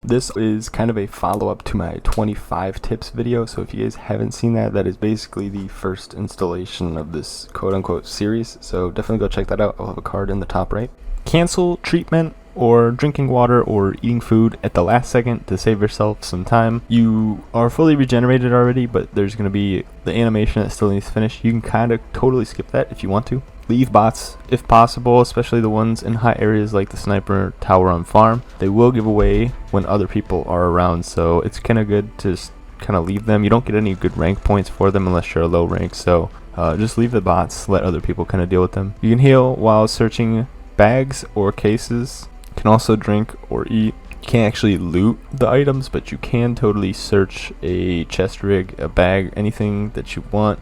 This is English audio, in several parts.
This is kind of a follow-up to my 25 tips video, so if you guys haven't seen that, that is basically the first installation of this quote-unquote series, so definitely go check that out. I'll have a card in the top right. Cancel treatment or drinking water or eating food at the last second to save yourself some time. You are fully regenerated already, but there's going to be the animation that still needs to finish. You can kind of totally skip that if you want to. Leave bots if possible, especially the ones in high areas like the sniper tower on farm. They will give away when other people are around, so it's kind of good to just kind of leave them. You don't get any good rank points for them unless you're a low rank, so just leave the bots, let other people kind of deal with them. You can heal while searching bags or cases. You can also drink or eat. You can't actually loot the items, but you can totally search a chest rig, a bag, anything that you want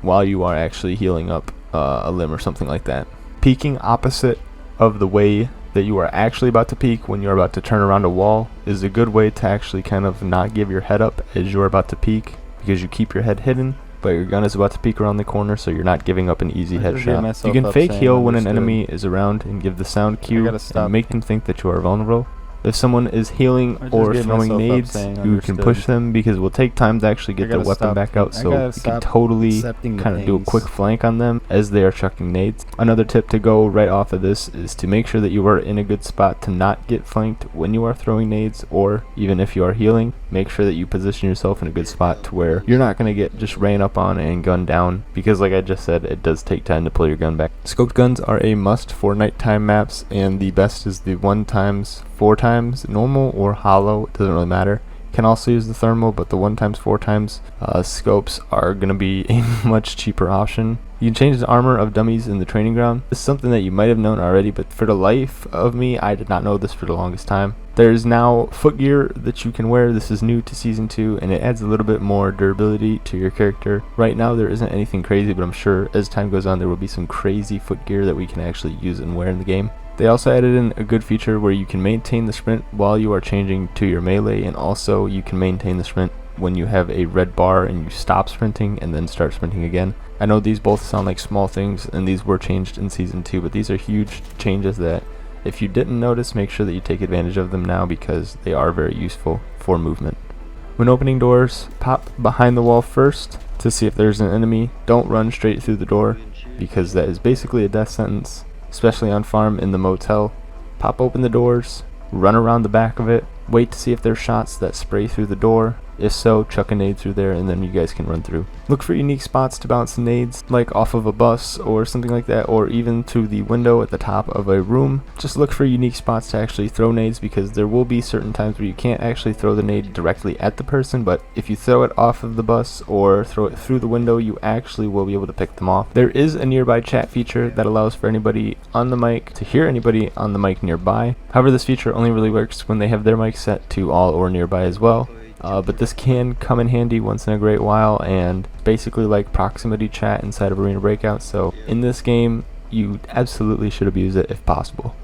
while you are actually healing up a limb or something like that. Peeking opposite of the way that you are actually about to peek when you're about to turn around a wall is a good way to actually kind of not give your head up as you're about to peek, because you keep your head hidden, but your gun is about to peek around the corner, so you're not giving up an easy headshot. You can fake heal when an enemy is around and give the sound cue and make them think that you are vulnerable. If someone is healing or throwing nades, you can push them, because it will take time to actually get their weapon back out, so you can totally kind of do a quick flank on them as they are chucking nades. Another tip to go right off of this is to make sure that you are in a good spot to not get flanked when you are throwing nades, or even if you are healing, make sure that you position yourself in a good spot to where you're not going to get just ran up on and gunned down, because like I just said, it does take time to pull your gun back. Scoped guns are a must for nighttime maps, and the best is the 1x4x normal or hollow, it doesn't really matter. You can also use the thermal, but the 1x4x scopes are going to be a much cheaper option. You can change the armor of dummies in the training ground. This is something that you might have known already, but for the life of me, I did not know this for the longest time. There's now foot gear that you can wear. This is new to Season 2, and it adds a little bit more durability to your character. Right now, there isn't anything crazy, but I'm sure as time goes on, there will be some crazy foot gear that we can actually use and wear in the game. They also added in a good feature where you can maintain the sprint while you are changing to your melee, and also you can maintain the sprint when you have a red bar and you stop sprinting and then start sprinting again. I know these both sound like small things, and these were changed in Season 2, but these are huge changes that if you didn't notice, make sure that you take advantage of them now, because they are very useful for movement. When opening doors, pop behind the wall first to see if there's an enemy. Don't run straight through the door, because that is basically a death sentence, especially on farm in the motel. Pop open the doors, run around the back of it, wait to see if there's shots that spray through the door. If so, chuck a nade through there, and then you guys can run through. Look for unique spots to bounce the nades, like off of a bus or something like that, or even through the window at the top of a room. Just look for unique spots to actually throw nades, because there will be certain times where you can't actually throw the nade directly at the person, but if you throw it off of the bus or throw it through the window, you actually will be able to pick them off. There is a nearby chat feature that allows for anybody on the mic to hear anybody on the mic nearby. However, this feature only really works when they have their mic set to all or nearby as well. But this can come in handy once in a great while, and basically like proximity chat inside of Arena Breakout, so in this game you absolutely should abuse it if possible.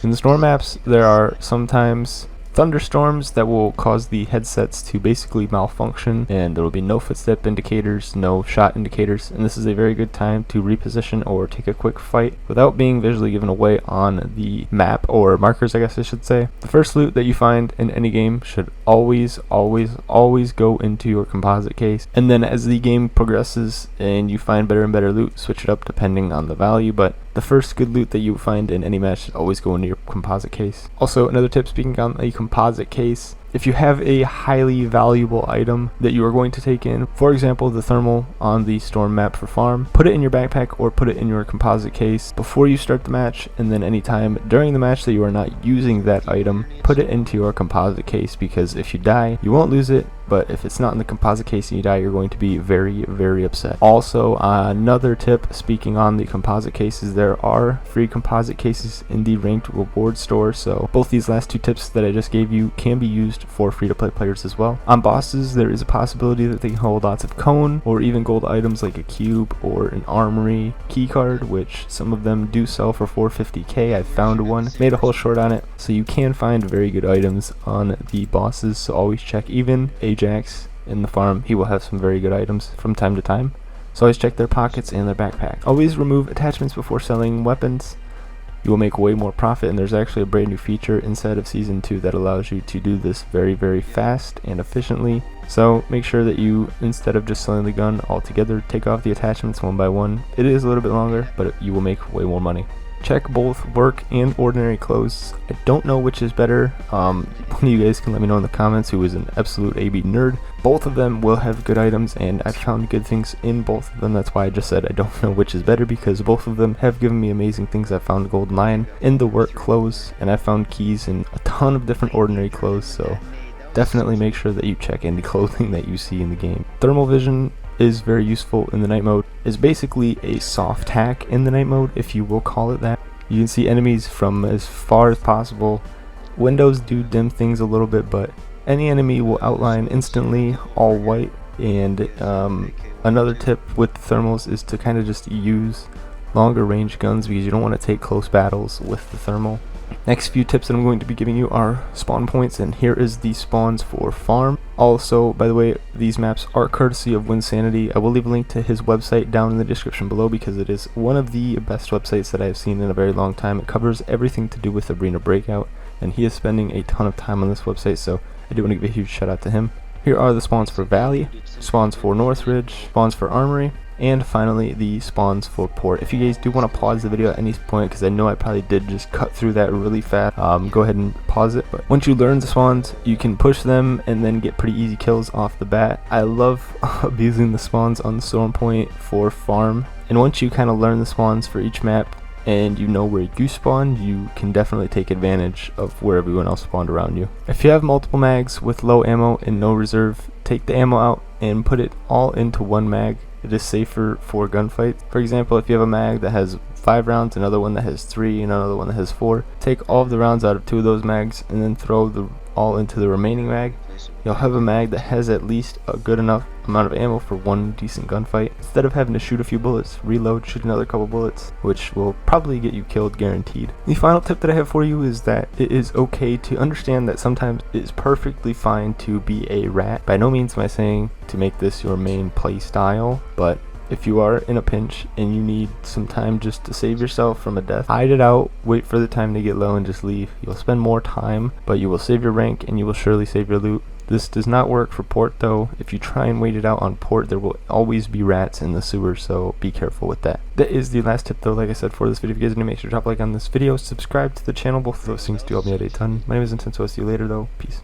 In the storm maps, there are sometimes thunderstorms that will cause the headsets to basically malfunction, and there will be no footstep indicators, no shot indicators, and this is a very good time to reposition or take a quick fight without being visually given away on the map, or markers I guess I should say. The first loot that you find in any game should always go into your composite case, and then as the game progresses and you find better and better loot, switch it up depending on the value, but the first good loot that you find in any match should always go into your composite case. Also, another tip speaking on a composite case, if you have a highly valuable item that you are going to take in, for example the thermal on the storm map for farm, put it in your backpack or put it in your composite case before you start the match, and then anytime during the match that you are not using that item, put it into your composite case, because if you die, you won't lose it, but if it's not in the composite case and you die, you're going to be very upset. Also, another tip speaking on the composite cases, there are free composite cases in the ranked reward store, so both these last two tips that I just gave you can be used for free-to-play players as well. On bosses, there is a possibility that they can hold lots of cone or even gold items like a cube or an armory keycard, which some of them do sell for 450k. I found one, made a whole short on it, so you can find very good items on the bosses, so always check. Even Ajax in the farm, he will have some very good items from time to time, so always check their pockets and their backpack. Always remove attachments before selling weapons. you will make way more profit, and there's actually a brand new feature inside of Season 2 that allows you to do this very, very fast and efficiently. So make sure that you, instead of just selling the gun altogether, take off the attachments one by one. It is a little bit longer, but you will make way more money. Check both work and ordinary clothes. I don't know which is better. One of you guys can let me know in the comments who is an absolute AB nerd. Both of them will have good items, and I've found good things in both of them. That's why I just said I don't know which is better, because both of them have given me amazing things. I found gold mine in the work clothes, and I found keys in a ton of different ordinary clothes, so definitely make sure that you check any clothing that you see in the game. Thermal vision is very useful in the night mode. Is basically a soft hack in the night mode, if you will call it that. You can see enemies from as far as possible. Windows do dim things a little bit, but any enemy will outline instantly, all white. And another tip with the thermals is to kind of just use longer range guns, because you don't want to take close battles with the thermal. Next few tips that I'm going to be giving you are spawn points, and here is the spawns for farm. Also, by the way, these maps are courtesy of Winsanity. I will leave a link to his website down in the description below, because it is one of the best websites that I have seen in a very long time. It covers everything to do with Arena Breakout, and he is spending a ton of time on this website, so I do want to give a huge shout out to him. Here are the spawns for Valley, spawns for Northridge, spawns for Armory, and finally the spawns for port. If you guys do want to pause the video at any point, because I know I probably did just cut through that really fast, go ahead and pause it. But once you learn the spawns, you can push them and then get pretty easy kills off the bat. I love abusing the spawns on the storm point for farm, and once you kind of learn the spawns for each map and you know where you spawn, you can definitely take advantage of where everyone else spawned around you. If you have multiple mags with low ammo and no reserve, take the ammo out and put it all into one mag. It is safer for gunfights. For example, if you have a mag that has 5 rounds, another one that has 3, and another one that has 4, take all of the rounds out of 2 of those mags and then throw the all into the remaining mag. You'll have a mag that has at least a good enough amount of ammo for one decent gunfight. Instead of having to shoot a few bullets, reload, shoot another couple bullets, which will probably get you killed guaranteed. The final tip that I have for you is that it is okay to understand that sometimes it is perfectly fine to be a rat. By no means am I saying to make this your main play style, but if you are in a pinch and you need some time just to save yourself from a death, hide it out, wait for the time to get low, and just leave. You'll spend more time, but you will save your rank and you will surely save your loot. This does not work for port though. If you try and wait it out on port, there will always be rats in the sewer, so be careful with that. That is the last tip though, like I said, for this video. If you guys are new, make sure to drop a like on this video, subscribe to the channel. Both of those things do help me out a ton. My name is Intenso. I'll see you later though. Peace.